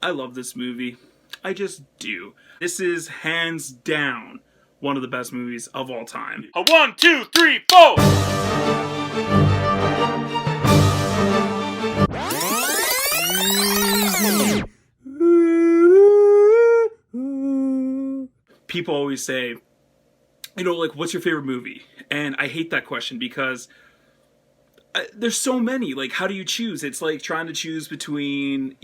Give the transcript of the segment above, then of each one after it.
I love this movie. I just do. This is hands down one of the best movies of all time. A 1, 2, 3, 4! People always say, like, what's your favorite movie? And I hate that question because there's so many. Like, how do you choose? It's like trying to choose between,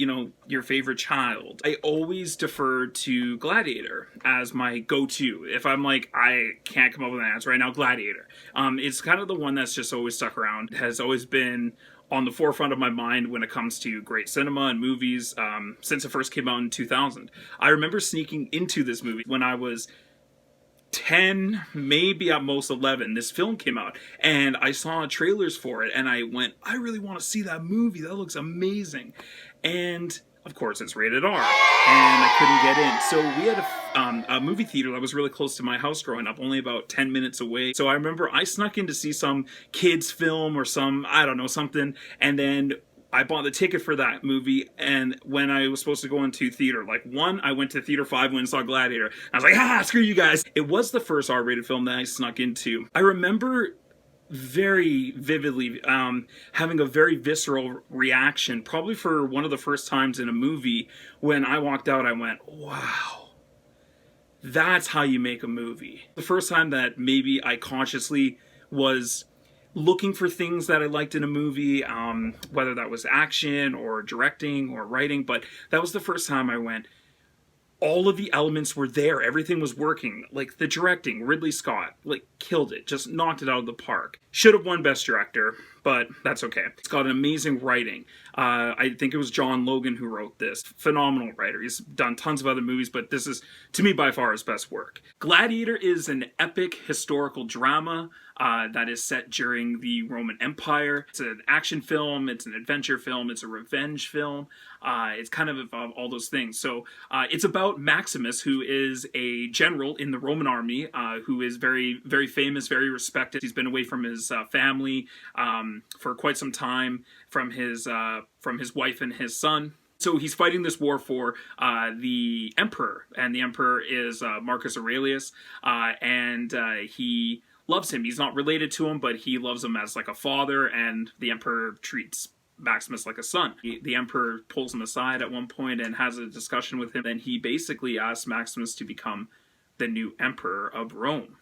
your favorite child. I always defer to Gladiator as my go-to. If I'm like, I can't come up with an answer right now, Gladiator. It's kind of the one that's just always stuck around. It has always been on the forefront of my mind when it comes to great cinema and movies since it first came out in 2000. I remember sneaking into this movie when I was 10, maybe at most 11, this film came out, and I saw trailers for it, and I went, I really want to see that movie. That looks amazing. And of course, it's rated R, and I couldn't get in. So we had a movie theater that was really close to my house growing up, only about 10 minutes away. So I remember I snuck in to see some kids film or something, and then I bought the ticket for that movie, and when I was supposed to go into theater, I went to Theater 5 when I saw Gladiator. I was like, screw you guys. It was the first R-rated film that I snuck into. I remember very vividly having a very visceral reaction, probably for one of the first times in a movie. When I walked out, I went, wow, that's how you make a movie. The first time that maybe I consciously was looking for things that I liked in a movie, whether that was action or directing or writing, but that was the first time I went, all of the elements were there, everything was working. Like the directing, Ridley Scott, killed it, just knocked it out of the park. Should have won Best Director, but that's okay. It's got an amazing writing. I think it was John Logan who wrote this. Phenomenal writer. He's done tons of other movies, but this is, to me, by far his best work. Gladiator is an epic historical drama that is set during the Roman Empire. It's an action film, it's an adventure film, it's a revenge film. It's kind of all those things. So it's about Maximus, who is a general in the Roman army, who is very, very famous, very respected. He's been away from his family for quite some time, from his wife and his son. So he's fighting this war for the emperor, and the emperor is Marcus Aurelius, and he loves him. He's not related to him, but he loves him as like a father, and the emperor treats Maximus like a son. The emperor pulls him aside at one point and has a discussion with him, and he basically asks Maximus to become the new emperor of Rome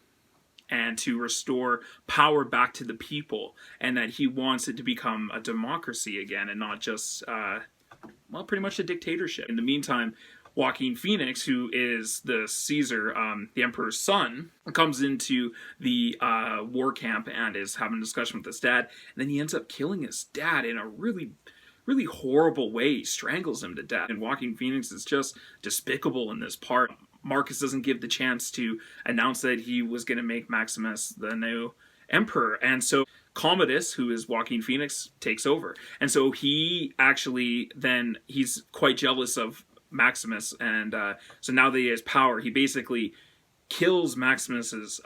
and to restore power back to the people, and that he wants it to become a democracy again and not just, pretty much a dictatorship. In the meantime, Joaquin Phoenix, who is the Caesar, the emperor's son, comes into the war camp and is having a discussion with his dad, and then he ends up killing his dad in a really, really horrible way. He strangles him to death, and Joaquin Phoenix is just despicable in this part. Marcus doesn't give the chance to announce that he was going to make Maximus the new emperor, and so Commodus, who is Joaquin Phoenix, takes over. And so he actually then, he's quite jealous of Maximus, and so now that he has power, he basically kills Maximus's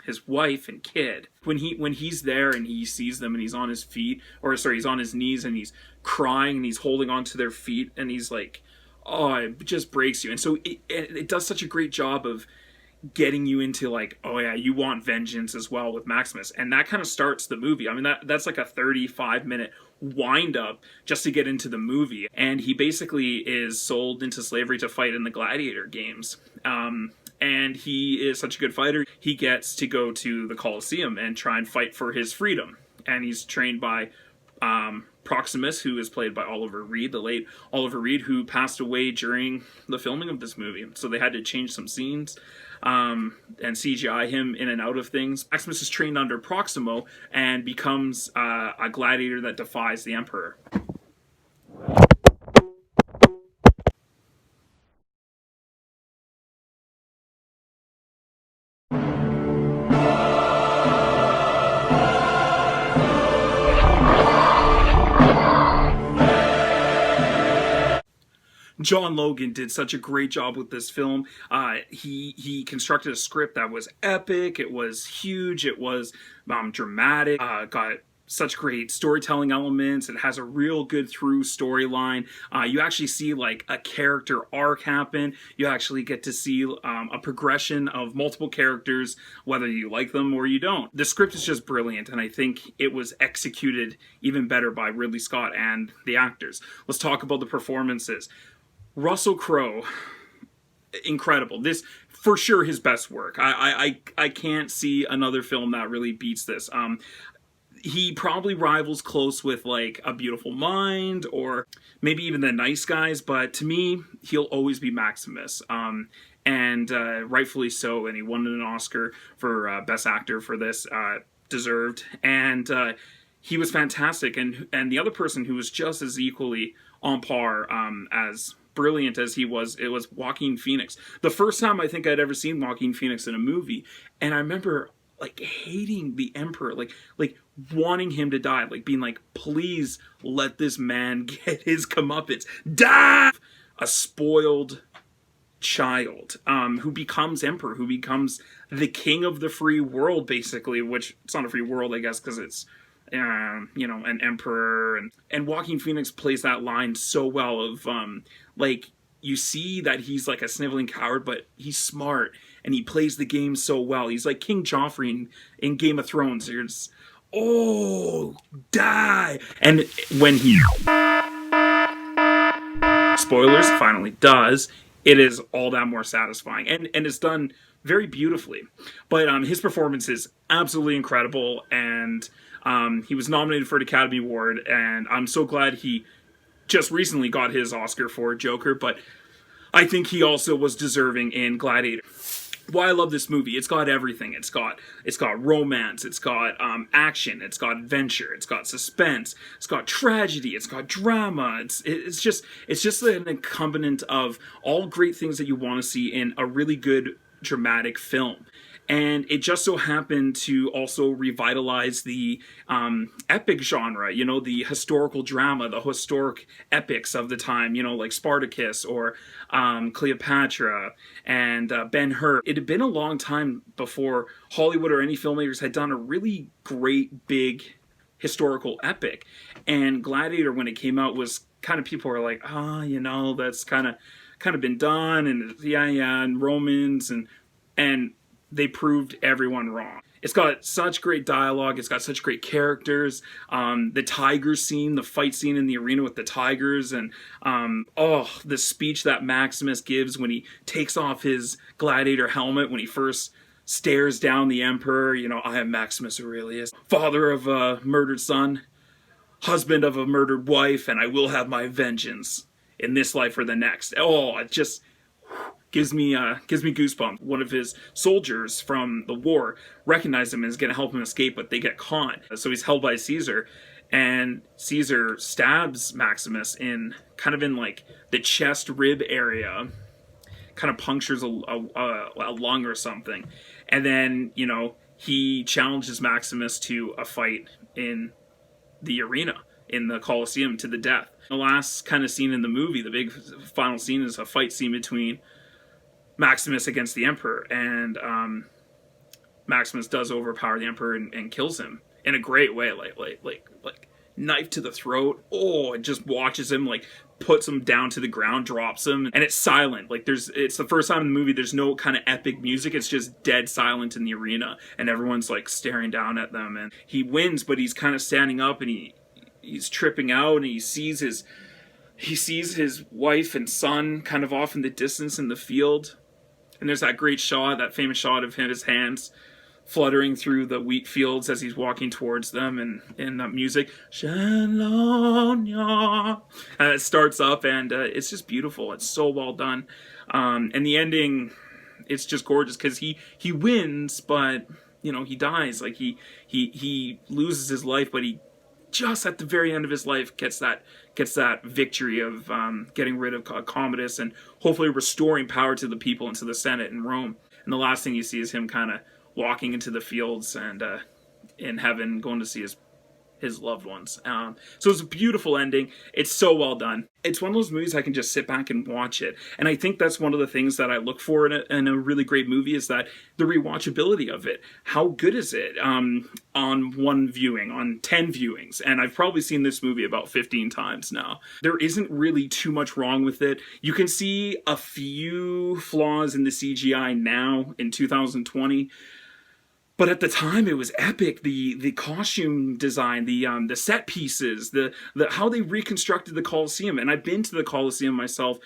his wife and kid. When he's there and he sees them and he's on his feet, he's on his knees and he's crying and he's holding onto their feet and he's like, oh, it just breaks you. And so it does such a great job of getting you into like, oh yeah, you want vengeance as well with Maximus. And that kind of starts the movie. I mean, that's like a 35-minute wind up just to get into the movie. And he basically is sold into slavery to fight in the Gladiator games. And he is such a good fighter, he gets to go to the Colosseum and try and fight for his freedom. And he's trained by Proximus, who is played by Oliver Reed, the late Oliver Reed, who passed away during the filming of this movie. So they had to change some scenes and CGI him in and out of things. Maximus is trained under Proximo and becomes a gladiator that defies the emperor. John Logan did such a great job with this film. He constructed a script that was epic, it was huge, it was dramatic, got such great storytelling elements. It has a real good through storyline. You actually see like a character arc happen. You actually get to see a progression of multiple characters, whether you like them or you don't. The script is just brilliant, and I think it was executed even better by Ridley Scott and the actors. Let's talk about the performances. Russell Crowe, incredible. This for sure his best work. I can't see another film that really beats this. He probably rivals close with like A Beautiful Mind or maybe even The Nice Guys, but to me, he'll always be Maximus. And rightfully so. And he won an Oscar for Best Actor for this, deserved. And he was fantastic. And the other person who was just as equally on par, as brilliant as he was, it was Joaquin Phoenix. The first time I think I'd ever seen Joaquin Phoenix in a movie, and I remember like hating the Emperor, like wanting him to die, like being like, please let this man get his comeuppance, die. A spoiled child, who becomes Emperor, who becomes the king of the free world, basically. Which it's not a free world, I guess, because it's an emperor, and Joaquin Phoenix plays that line so well of like, you see that he's like a sniveling coward, but he's smart and he plays the game so well. He's like King Joffrey in Game of Thrones. You're just, oh, die. And when he, spoilers, finally does, it is all that more satisfying. And it's done very beautifully. But his performance is absolutely incredible, and he was nominated for an Academy Award, and I'm so glad he just recently got his Oscar for Joker, but I think he also was deserving in Gladiator. Why I love this movie, it's got everything. It's got romance, it's got action, it's got adventure, it's got suspense, it's got tragedy, it's got drama. It's just an accompaniment of all great things that you want to see in a really good dramatic film. And it just so happened to also revitalize the epic genre, the historical drama, the historic epics of the time, like Spartacus or Cleopatra and Ben-Hur. It had been a long time before Hollywood or any filmmakers had done a really great, big historical epic. And Gladiator, when it came out, was kind of, people were like, that's kind of been done, and and Romans, and they proved everyone wrong. It's got such great dialogue. It's got such great characters. The tiger scene, the fight scene in the arena with the tigers, and the speech that Maximus gives when he takes off his gladiator helmet, when he first stares down the Emperor. I am Maximus Aurelius, father of a murdered son, husband of a murdered wife, and I will have my vengeance in this life or the next. Oh, it just gives me goosebumps. One of his soldiers from the war recognized him and is going to help him escape, but they get caught. So he's held by Caesar, and Caesar stabs Maximus in like the chest rib area, kind of punctures a lung or something, and then he challenges Maximus to a fight in the arena, in the Colosseum, to the death. The last kind of scene in the movie, the big final scene, is a fight scene between Maximus against the Emperor, and Maximus does overpower the Emperor and kills him in a great way, like knife to the throat. And just watches him, like puts him down to the ground, drops him, and it's silent. Like it's the first time in the movie there's no kind of epic music. It's just dead silent in the arena, and everyone's like staring down at them. And he wins, but he's kind of standing up, and he's tripping out, and he sees his wife and son kind of off in the distance in the field. And there's that great shot, that famous shot of his hands fluttering through the wheat fields as he's walking towards them, and in the music, Shalom, and it starts up, and it's just beautiful. It's so well done. And the ending, it's just gorgeous, because he wins, but he dies. Like he loses his life, but he just at the very end of his life gets that victory of getting rid of Commodus and hopefully restoring power to the people and to the Senate in Rome. And the last thing you see is him kind of walking into the fields and in heaven, going to see his his loved ones. So it's a beautiful ending. It's so well done. It's one of those movies I can just sit back and watch it. And I think that's one of the things that I look for in a really great movie is that the rewatchability of it. How good is it on one viewing, on 10 viewings? And I've probably seen this movie about 15 times now. There isn't really too much wrong with it. You can see a few flaws in the CGI now in 2020. But at the time, it was epic. The costume design, the set pieces, the how they reconstructed the Colosseum. And I've been to the Colosseum myself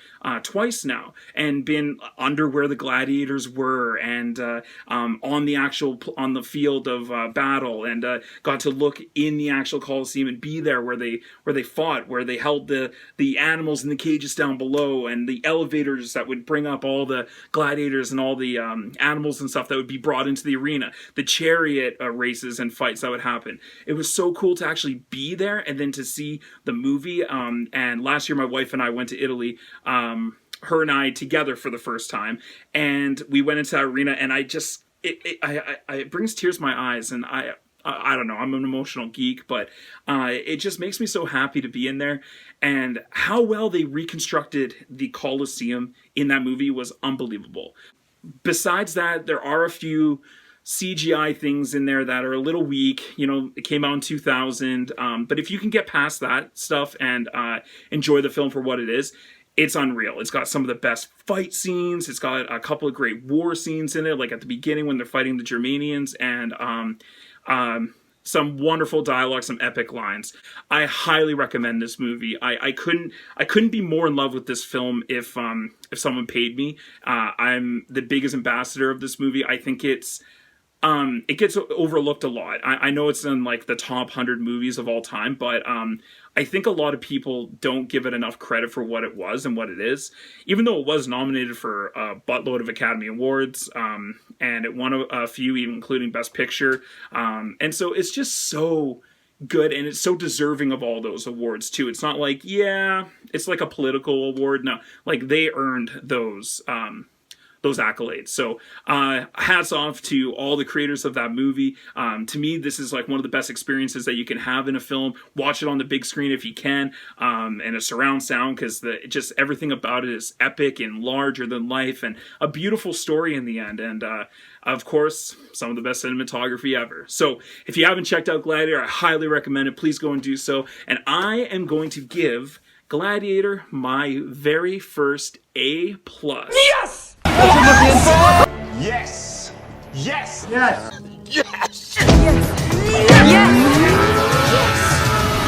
twice now, and been under where the gladiators were, and on the field of battle, and got to look in the actual Colosseum and be there where they fought, where they held the animals in the cages down below, and the elevators that would bring up all the gladiators and all the animals and stuff that would be brought into the arena. The chariot races and fights that would happen. It was so cool to actually be there and then to see the movie. And last year, my wife and I went to Italy, her and I together for the first time, and we went into that arena, and it brings tears to my eyes, and I don't know, I'm an emotional geek, but it just makes me so happy to be in there. And how well they reconstructed the Colosseum in that movie was unbelievable. Besides that, there are a few CGI things in there that are a little weak. You know, it came out in 2000, but if you can get past that stuff and enjoy the film for what it is, it's unreal. It's got some of the best fight scenes. It's got a couple of great war scenes in it, like at the beginning when they're fighting the Germanians, and some wonderful dialogue, some epic lines. I highly recommend this movie. I couldn't be more in love with this film if someone paid me. I'm the biggest ambassador of this movie. I think it gets overlooked a lot. I know it's in like the top 100 movies of all time, but I think a lot of people don't give it enough credit for what it was and what it is. Even though it was nominated for a buttload of Academy Awards, and it won a few, even including Best Picture. And so it's just so good, and it's so deserving of all those awards too. It's not like, yeah, it's like a political award. No, like they earned those accolades. So hats off to all the creators of that movie. To me, this is like one of the best experiences that you can have in a film. Watch it on the big screen if you can, and a surround sound, because just everything about it is epic and larger than life, and a beautiful story in the end. And of course, some of the best cinematography ever. So if you haven't checked out Gladiator, I highly recommend it. Please go and do so. And I am going to give Gladiator my very first A+. Yes! Yes! Yes! Yes! Yes!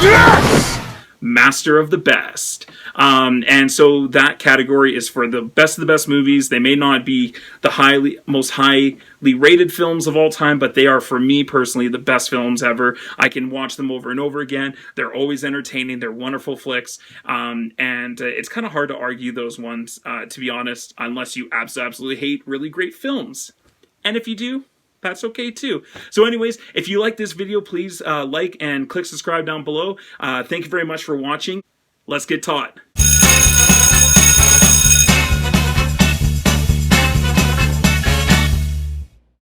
Yes! Master of the best. And so that category is for the best of the best movies. They may not be the most highly rated films of all time, but they are, for me personally, the best films ever. I can watch them over and over again. They're always entertaining. They're wonderful flicks. And it's kind of hard to argue those ones, to be honest, unless you absolutely hate really great films. And if you do, that's okay too. So anyways, if you like this video, please like and click subscribe down below. Thank you very much for watching. Let's get taught.